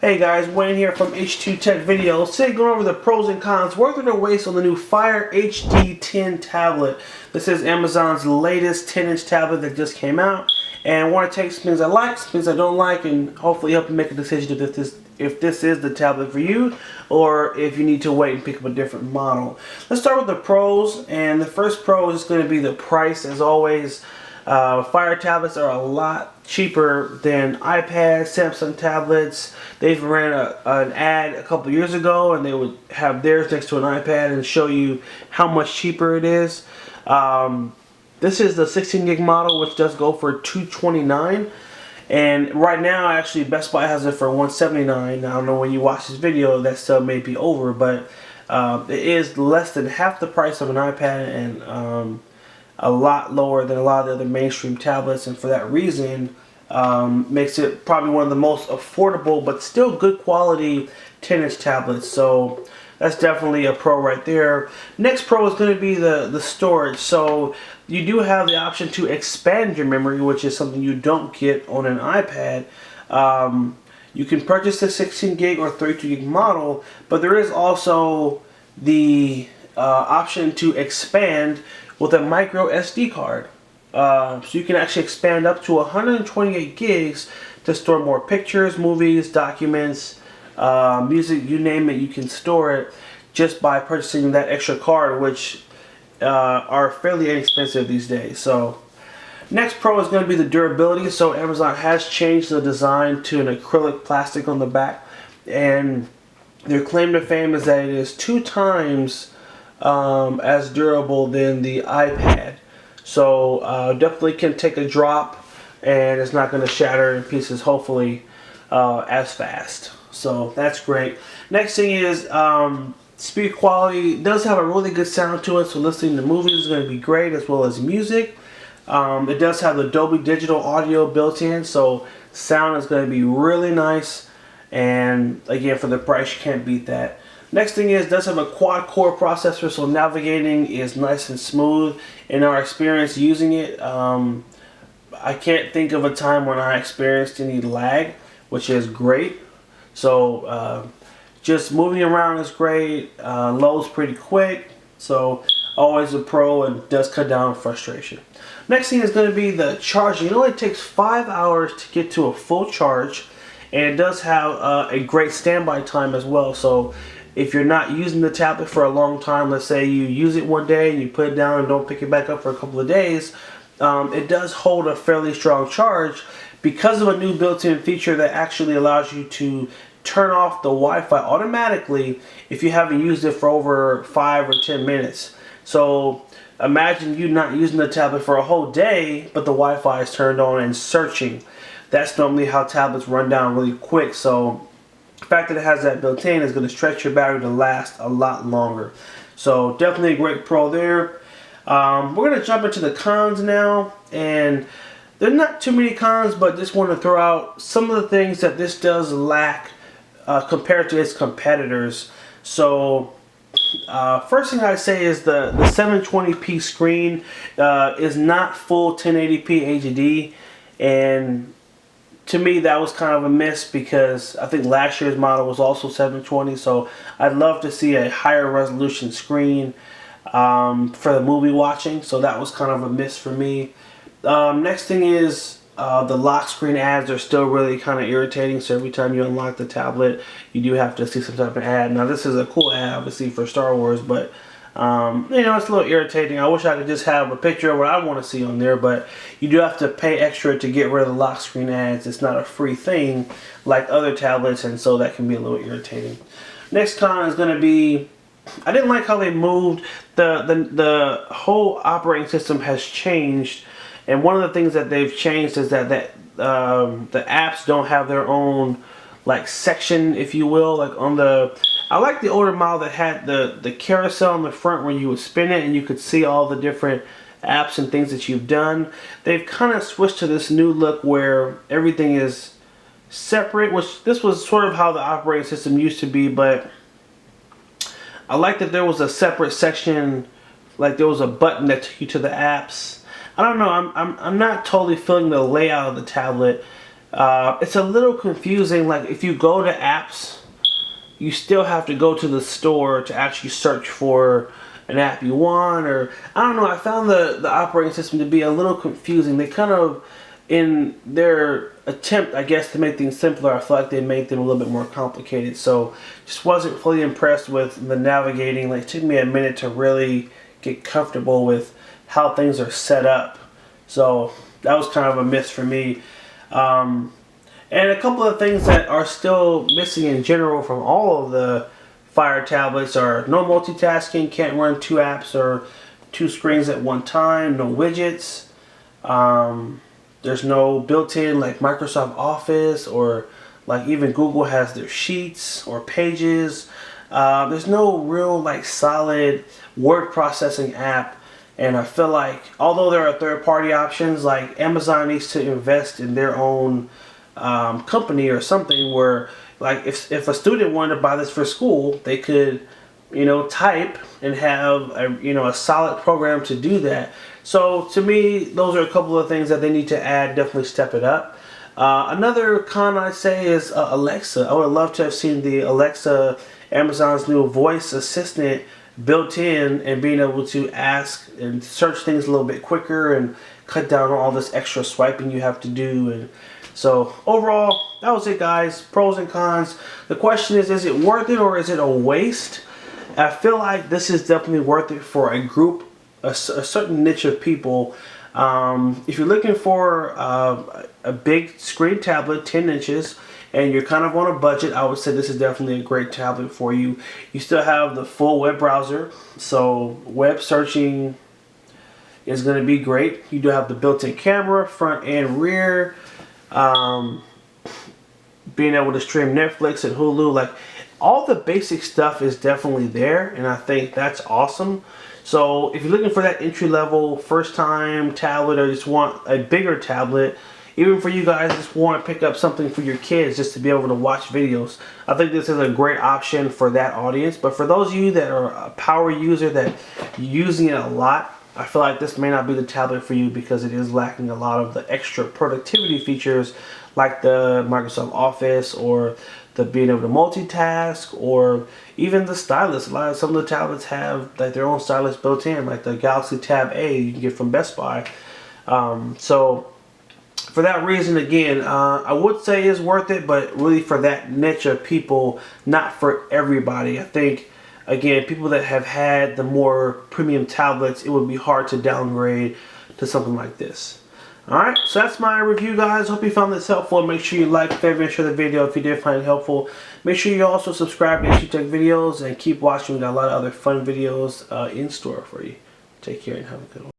Hey guys, Wayne here from H2TechVideos. Today going over the pros and cons, worth it or waste on the new Fire HD10 tablet. This is Amazon's latest 10-inch tablet that just came out. And I want to take some things I like, some things I don't like, and hopefully help you make a decision if this is the tablet for you, or if you need to wait and pick up a different model. Let's start with the pros, and the first pro is going to be the price. As always, Fire tablets are a lot cheaper than iPads, Samsung tablets. They've ran an ad a couple years ago, and they would have theirs next to an iPad and show you how much cheaper it is. This is the 16 gig model, which does go for $229, and right now actually Best Buy has it for $179. I don't know when you watch this video, that still may be over, but it is less than half the price of an iPad and a lot lower than a lot of the other mainstream tablets, and for that reason makes it probably one of the most affordable but still good quality 10-inch tablets. So that's definitely a pro right there. Next pro is going to be the storage. So you do have the option to expand your memory, which is something you don't get on an iPad. You can purchase the 16 gig or 32 gig model, but there is also the option to expand with a micro SD card. So you can actually expand up to 128 gigs to store more pictures, movies, documents, music, you name it, you can store it just by purchasing that extra card, which are fairly inexpensive these days. So next pro is going to be the durability. So Amazon has changed the design to an acrylic plastic on the back, and their claim to fame is that it is 2 times as durable than the iPad. So definitely can take a drop and it's not going to shatter in pieces, hopefully, as fast. So that's great. Next thing is speed quality. It does have a really good sound to it, so listening to movies is going to be great, as well as music. It does have the Dolby Digital audio built in, so sound is going to be really nice, and again, for the price, you can't beat that. Next thing is, it does have a quad-core processor, so navigating is nice and smooth. In our experience using it, I can't think of a time when I experienced any lag, which is great. So just moving around is great. Loads pretty quick, so always a pro, and does cut down on frustration. Next thing is going to be the charging. It only takes 5 hours to get to a full charge, and it does have a great standby time as well. So if you're not using the tablet for a long time, let's say you use it one day and you put it down and don't pick it back up for a couple of days, it does hold a fairly strong charge because of a new built-in feature that actually allows you to turn off the Wi-Fi automatically if you haven't used it for over 5 or 10 minutes. So imagine you not using the tablet for a whole day, but the Wi-Fi is turned on and searching. That's normally how tablets run down really quick. So the fact that it has that built in is going to stretch your battery to last a lot longer. So definitely a great pro there. We're going to jump into the cons now, and there are not too many cons, but just want to throw out some of the things that this does lack compared to its competitors. So first thing I say is the 720p screen is not full 1080p HD, and to me that was kind of a miss because I think last year's model was also 720, so I'd love to see a higher resolution screen for the movie watching, so that was kind of a miss for me. Next thing is the lock screen ads are still really kind of irritating, so every time you unlock the tablet you do have to see some type of ad. Now this is a cool ad obviously for Star Wars, but you know, it's a little irritating. I wish I could just have a picture of what I want to see on there, but you do have to pay extra to get rid of the lock screen ads. It's not a free thing like other tablets, and so that can be a little irritating. Next con is going to be, I didn't like how they moved. The whole operating system has changed, and one of the things that they've changed is that the apps don't have their own like section, if you will, like on the, I like the older model that had the carousel on the front where you would spin it and you could see all the different apps and things that you've done. They've kind of switched to this new look where everything is separate, which this was sort of how the operating system used to be, but I like that there was a separate section, like there was a button that took you to the apps. I don't know, I'm not totally feeling the layout of the tablet. It's a little confusing. Like if you go to apps, you still have to go to the store to actually search for an app you want, or I don't know. I found the operating system to be a little confusing. They kind of, in their attempt, I guess, to make things simpler, I feel like they made them a little bit more complicated. So just wasn't fully impressed with the navigating. Like it took me a minute to really get comfortable with how things are set up. So that was kind of a miss for me. And a couple of things that are still missing in general from all of the Fire tablets are no multitasking, can't run 2 apps or 2 screens at one time, no widgets. There's no built-in like Microsoft Office, or like even Google has their Sheets or Pages. There's no real like solid word processing app. And I feel like although there are third-party options, like Amazon needs to invest in their own company or something where, like, if a student wanted to buy this for school, they could, type and have a solid program to do that. So to me, those are a couple of things that they need to add. Definitely step it up. Another con I'd say is Alexa. I would love to have seen the Alexa, Amazon's new voice assistant, built in, and being able to ask and search things a little bit quicker and cut down on all this extra swiping you have to do. And so overall, that was it, guys. Pros and cons. The question is it worth it or is it a waste? I feel like this is definitely worth it for a group, a certain niche of people. If you're looking for a big screen tablet, 10 inches, and you're kind of on a budget, I would say this is definitely a great tablet for you. You still have the full web browser, so web searching is going to be great. You do have the built-in camera, front and rear. Being able to stream Netflix and Hulu, like all the basic stuff is definitely there, and I think that's awesome. So if you're looking for that entry-level first-time tablet, or just want a bigger tablet, even for you guys just want to pick up something for your kids just to be able to watch videos, I think this is a great option for that audience. But for those of you that are a power user, that you're using it a lot, I feel like this may not be the tablet for you because it is lacking a lot of the extra productivity features like the Microsoft Office, or the being able to multitask, or even the stylus. Some of the tablets have like their own stylus built in, like the Galaxy Tab A you can get from Best Buy. So for that reason, again, I would say it's worth it, but really for that niche of people, not for everybody. I think, again, people that have had the more premium tablets, it would be hard to downgrade to something like this. Alright, so that's my review, guys. Hope you found this helpful. Make sure you like, favorite, and share the video if you did find it helpful. Make sure you also subscribe to H2TechVideos and keep watching. We got a lot of other fun videos in store for you. Take care and have a good one.